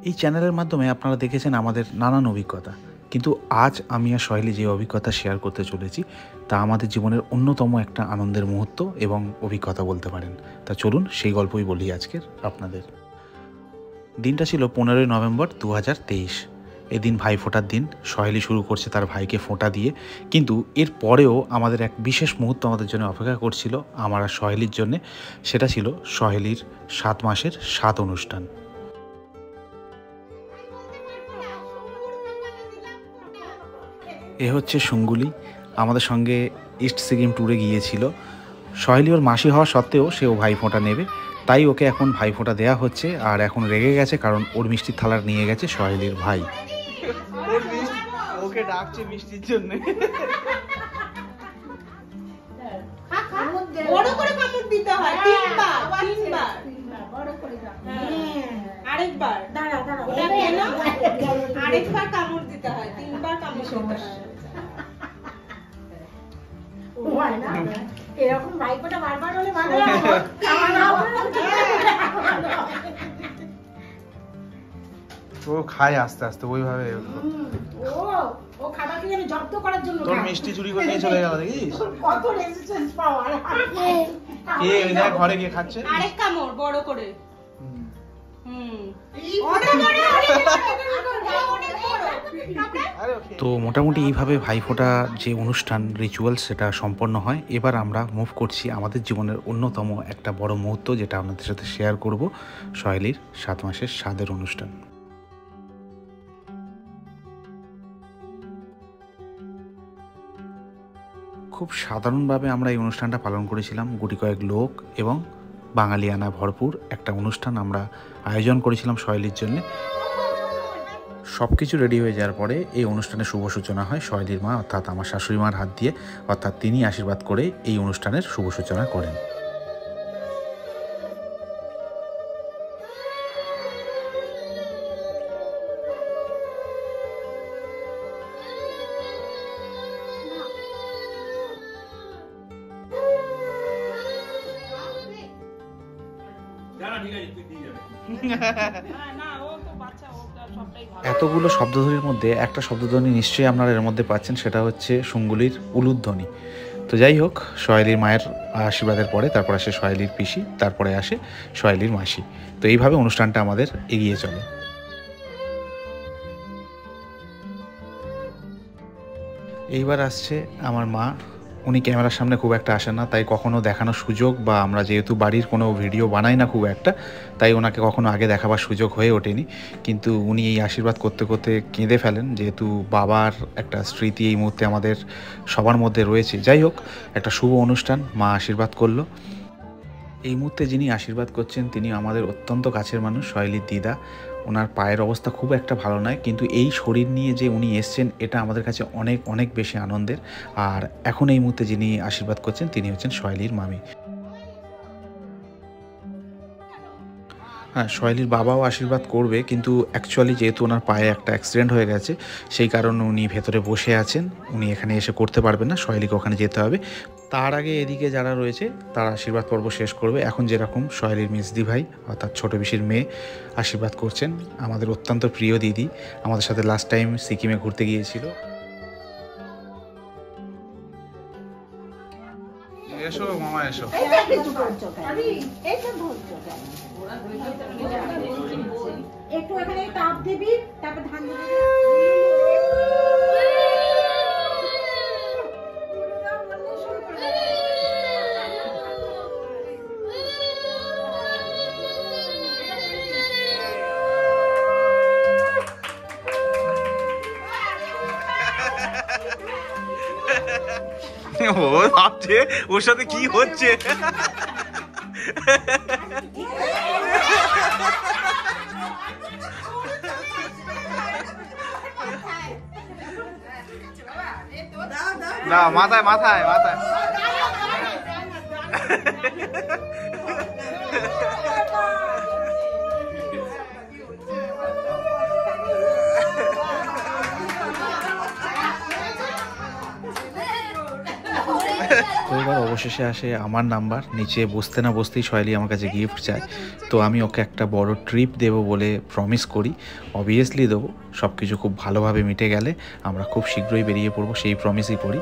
এই চ্যানেলের মাধ্যমে আপনারা দেখেছেন আমাদের নানান অভিজ্ঞতা, কিন্তু আজ আমি আর সহেলি যে অভিজ্ঞতা শেয়ার করতে চলেছি তা আমাদের জীবনের অন্যতম একটা আনন্দের মুহূর্ত এবং অভিজ্ঞতা বলতে পারেন। তা চলুন সেই গল্পই বলি আজকের আপনাদের। দিনটা ছিল 15ই নভেম্বর 2023। এদিন ভাই ফোঁটার দিন। সহেলি শুরু করছে তার ভাইকে ফোঁটা দিয়ে, কিন্তু এর পরেও আমাদের এক বিশেষ মুহূর্ত আমাদের জন্য অপেক্ষা করছিল আমার আর সহেলির জন্যে। সেটা ছিল সহেলির 7 মাসের 7 অনুষ্ঠান। এ হচ্ছে সুঙ্গুলি, আমাদের সঙ্গে ইস্ট সিকিম ট্যুরে গিয়েছিল। সহেলি ওর মাসি হওয়া সত্ত্বেও সেও ভাই ফোঁটা নেবে, তাই ওকে এখন ভাই ফোঁটা দেওয়া হচ্ছে। আর এখন রেগে গেছে কারণ ওর মিষ্টির থালার নিয়ে গেছে সহেলির ভাই। ওকে ডাকছে মিষ্টির জন্য। বড় করে কামড় দিতে হয় তিনবার বড় করে দাও। আরেকবার দাঁড়াও ওটা কেন আরেকবার কামড় দিতে হয়, তিনবার কামড় দিতে হয়। হয় না এরকম ভাইপোটা বারবার হলে ভালো হবে। ও খায় আস্তে আস্তে ওইভাবে। ও খাবার কি জানি জব্দ করার জন্য তোর মিষ্টি চুরি করে নিয়ে চলে গেল, দেখিস কত রেজিস্ট্যান্স পাওয়ার। কে দেখ ঘরে গিয়ে খাচ্ছে। আরেক কামড় বড় করে। তো মোটামুটি এইভাবে ভাইফোঁটা যে অনুষ্ঠান রিচুয়াল সেটা সম্পন্ন হয়। এবার আমরা মুভ করছি আমাদের জীবনের অন্যতম একটা বড় মুহূর্ত, যেটা আপনাদের সাথে শেয়ার করব, সহেলির 7 মাসের 7 অনুষ্ঠান। খুব সাধারণভাবে আমরা এই অনুষ্ঠানটা পালন করেছিলাম। গুটি কয়েক লোক এবং বাঙালিয়ানা ভরপুর একটা অনুষ্ঠান আমরা আয়োজন করেছিলাম সহেলির জন্য। সব কিছু রেডি হয়ে যাওয়ার পরে এই অনুষ্ঠানের শুভ সূচনা হয় সহেলির মা অর্থাৎ আমার শাশুড়ি মার হাত দিয়ে, অর্থাৎ তিনি আশীর্বাদ করে এই অনুষ্ঠানের শুভ সূচনা করেন। এতগুলো শব্দধ্বনির মধ্যে একটা শব্দধ্বনি নিশ্চয়ই আপনারা এর মধ্যে পাচ্ছেন, সেটা হচ্ছে সুঙ্গুলির উলুধ্বনি। তো যাই হোক, সহেলির মায়ের আশীর্বাদের পরে তারপর আসে সহেলির পিসি, তারপরে আসে সহেলির মাসি। তো এইভাবে অনুষ্ঠানটা আমাদের এগিয়ে চলে। এইবার আসছে আমার মা। উনি ক্যামেরার সামনে খুব একটা আসেন না, তাই কখনো দেখানোর সুযোগ বা আমরা যেহেতু বাড়ির কোনো ভিডিও বানাই না খুব একটা, তাই ওনাকে কখনো আগে দেখাবার সুযোগ হয়ে ওঠেনি। কিন্তু উনি এই আশীর্বাদ করতে করতে কেঁদে ফেলেন, যেহেতু বাবার একটা স্মৃতি এই মুহূর্তে আমাদের সবার মধ্যে রয়েছে। যাই হোক, একটা শুভ অনুষ্ঠান, মা আশীর্বাদ করলো। এই মুহূর্তে যিনি আশীর্বাদ করছেন তিনি আমাদের অত্যন্ত কাছের মানুষ, সহেলির দিদা। ওনার পায়ের অবস্থা খুব একটা ভালো নয়, কিন্তু এই শরীর নিয়ে যে উনি এসছেন এটা আমাদের কাছে অনেক অনেক বেশি আনন্দের। আর এখন এই মুহূর্তে যিনি আশীর্বাদ করছেন তিনি হচ্ছেন সহেলির মামি। হ্যাঁ, সহেলির বাবাও আশীর্বাদ করবে, কিন্তু অ্যাকচুয়ালি যেহেতু ওনার পায়ে একটা অ্যাক্সিডেন্ট হয়ে গেছে সেই কারণে উনি ভেতরে বসে আছেন, উনি এখানে এসে করতে পারবেন না, সহেলিকে ওখানে যেতে হবে। তার আগে এদিকে যারা রয়েছে তারা আশীর্বাদ পর্ব শেষ করবে। এখন যেরকম সহেলির মিসদি ভাই অর্থাৎ ছোটো পিসির মেয়ে আশীর্বাদ করছেন, আমাদের অত্যন্ত প্রিয় দিদি, আমাদের সাথে লাস্ট টাইম সিকিমে ঘুরতে গিয়েছিল। এসো মামা এসো। একটু এখানে তাপ দিবি, তারপর ধান দিবি। ও ভাবছে ওর সাথে কি হচ্ছে। না মাথায় মাথায় মাথায়। তো এবার অবশেষে আসে আমার নাম্বার। নিচে বসতে না বসতেই সহেলি আমার কাছে গিফট চায়। তো আমি ওকে একটা বড় ট্রিপ দেবো বলে প্রমিস করি। অবভিয়াসলি দেবো, সব কিছু খুব ভালোভাবে মিটে গেলে আমরা খুব শীঘ্রই বেরিয়ে পড়বো, সেই প্রমিসই করি।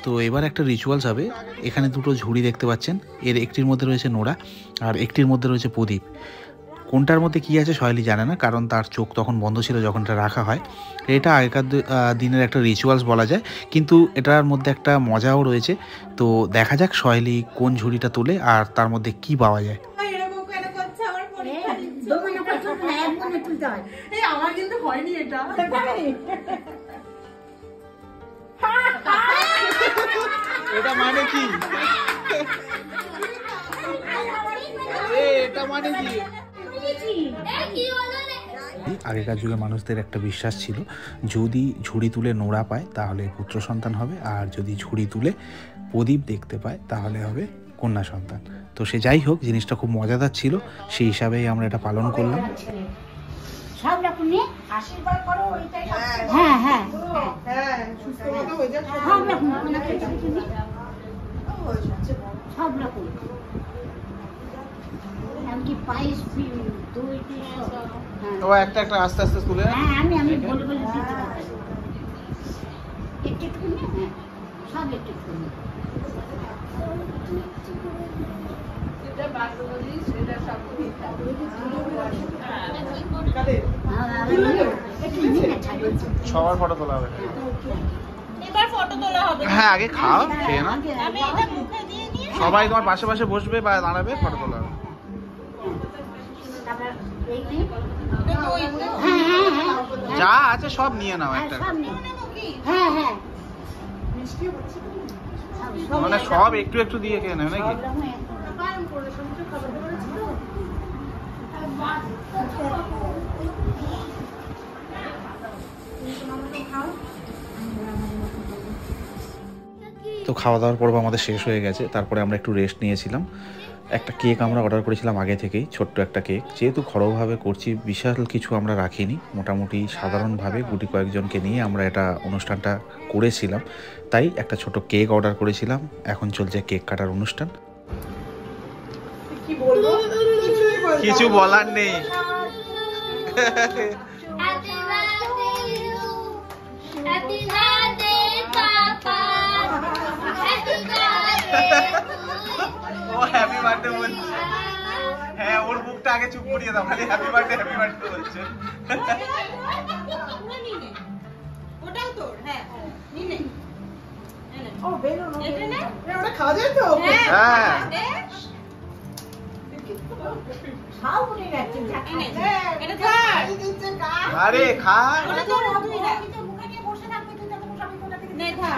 তো এবার একটা রিচুয়ালস হবে। এখানে দুটো ঝুড়ি দেখতে পাচ্ছেন, এর একটির মধ্যে রয়েছে নোড়া আর একটির মধ্যে রয়েছে প্রদীপ। কোনটার মধ্যে কী আছে সহেলি জানে না, কারণ তার চোখ তখন বন্ধ ছিল যখন এটা রাখা হয়। এটা আগেকার দিনের একটা রিচুয়ালস বলা যায়, কিন্তু এটার মধ্যে একটা মজাও রয়েছে। তো দেখা যাক সহেলি কোন ঝুড়িটা তোলে আর তার মধ্যে কি পাওয়া যায়। আমার কিন্তু হয়নি এটা। এটা মানে কি? এটা মানে কি? আগেকার যুগে মানুষদের একটা বিশ্বাস ছিল, যদি ঝুড়ি তুলে নোড়া পায় তাহলে পুত্র সন্তান হবে, আর যদি ঝুড়ি তুলে প্রদীপ দেখতে পায় তাহলে হবে কন্যা সন্তান। তো সে যাই হোক, জিনিসটা খুব মজাদার ছিল, সেই হিসাবেই আমরা এটা পালন করলাম। সব রকম আশীর্বাদ করো, হ্যাঁ হ্যাঁ হ্যাঁ সব রকম সব রকম এমনকি পায়েস দই ও একটা একটা আস্তে আস্তে তুলে। হ্যাঁ আমি বলে বলে দিতে পারবো, একটু একটু হ্যাঁ সব একটু একটু। সবার ফটো তোলা হবে। এবার ফটো তোলা হবে। হ্যাঁ আগে খাও, খেয়ে না। আমি এটা মুখে দিয়ে নিয়ে সবাই তোমার পাশে পাশে বসবে বা দাঁড়াবে, ফটো তোলা হবে। যা আছে সব নিয়ে নাও একটা। হ্যাঁ হ্যাঁ মানে সব একটু একটু দিয়ে খেয়ে নেবে নাকি? তো খাওয়া দাওয়ার পর্ব আমাদের শেষ হয়ে গেছে। তারপরে আমরা একটু রেস্ট নিয়েছিলাম। একটা কেক আমরা অর্ডার করেছিলাম আগে থেকেই, ছোট্ট একটা কেক। যেহেতু ঘরোয়াভাবে করছি, বিশাল কিছু আমরা রাখিনি, মোটামুটি সাধারণভাবে গুটি কয়েকজনকে নিয়ে আমরা এটা অনুষ্ঠানটা করেছিলাম। তাই একটা ছোট কেক অর্ডার করেছিলাম। এখন চলছে কেক কাটার অনুষ্ঠান। কিছু বলার নেই। ও হ্যাপি বার্থডে বলছে। হ্যাঁ ওর মুখটা আগে চুপ করিয়ে দাও, খালি হ্যাপি বার্থডে বলছে। ওটাও তোর। হ্যাঁ নিনে ও বেরো না, এটা না ওটা খাওয়া যায় তো? হ্যাঁ খাও বলে যাচ্ছে, এটা খা। আরে খা। ওটা তোর তুই না। মুখে নিয়ে বসে থাকবে, তুই তখন সবাই কোথা থেকে নে খা।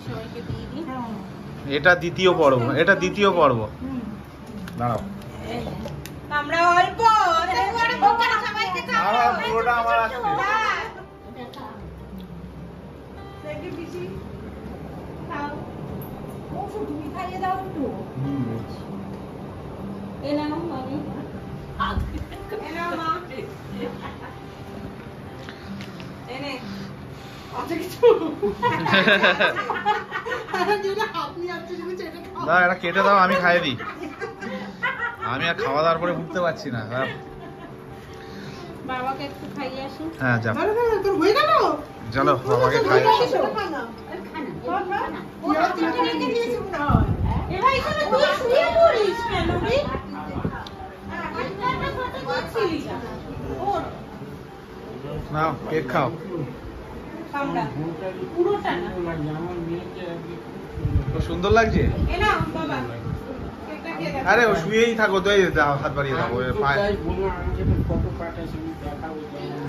সবাইকে দিয়ে দিই। এটা দ্বিতীয় পর্ব, এটা দ্বিতীয় পর্ব। দাঁড়াও, আমরা অল্প সবাইকে খাও। পুরোটা আমার আছে। তুমি খাইয়ে দাও একটু। এ নাও মামি। এ নাও মা। এনে না এটা কেটে দাও, আমি খাইয়ে দিই। আমি আর খাওয়া দাওয়ার পরে উঠতে পারছি না। বাবাকে একটু খাইয়ে আসি। হ্যাঁ যাও, তোর হয়ে গেল? চলো বাবাকে খাইয়ে আসি। এবার এখানে তুই শুয়ে পড়িস কেন রে? একটা ফটো করছিলি। ওর নাও কেক খাও। কামড়া পুরোটা না। তো সুন্দর লাগছে। এ নাও বাবা কেকটা খেয়ে দাও। আরে ও শুয়েই থাকো তো, এই দাও হাত বাড়িয়ে দাও। ওই পায়ে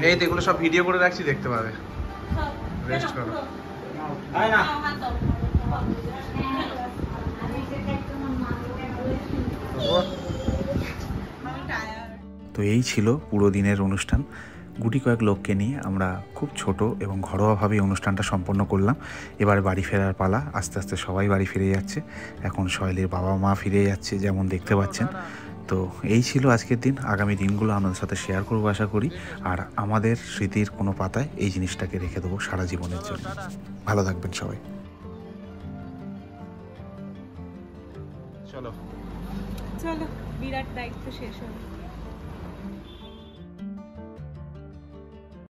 এই তো এগুলো সব ভিডিও করে রাখছি, দেখতে পাবে। রেস্ট করো। তাই না? হাত দাও। তো এই ছিল পুরো দিনের অনুষ্ঠান। গুটি কয়েক লোককে নিয়ে আমরা খুব ছোট এবং ঘরোয়াভাবে অনুষ্ঠানটা সম্পন্ন করলাম। এবার বাড়ি ফেরার পালা। আস্তে আস্তে সবাই বাড়ি ফিরে যাচ্ছে। এখন সহেলির বাবা মা ফিরে যাচ্ছে, যেমন দেখতে পাচ্ছেন। তো এই ছিল আজকের দিন। আগামী দিনগুলো আপনাদের সাথে শেয়ার করবো আশা করি। আর আমাদের স্মৃতির কোনো পাতায় এই জিনিসটাকে রেখে দেবো সারা জীবনের জন্য। ভালো থাকবেন সবাই। চলো চলো, বিরাট দায়িত্ব শেষ হলো।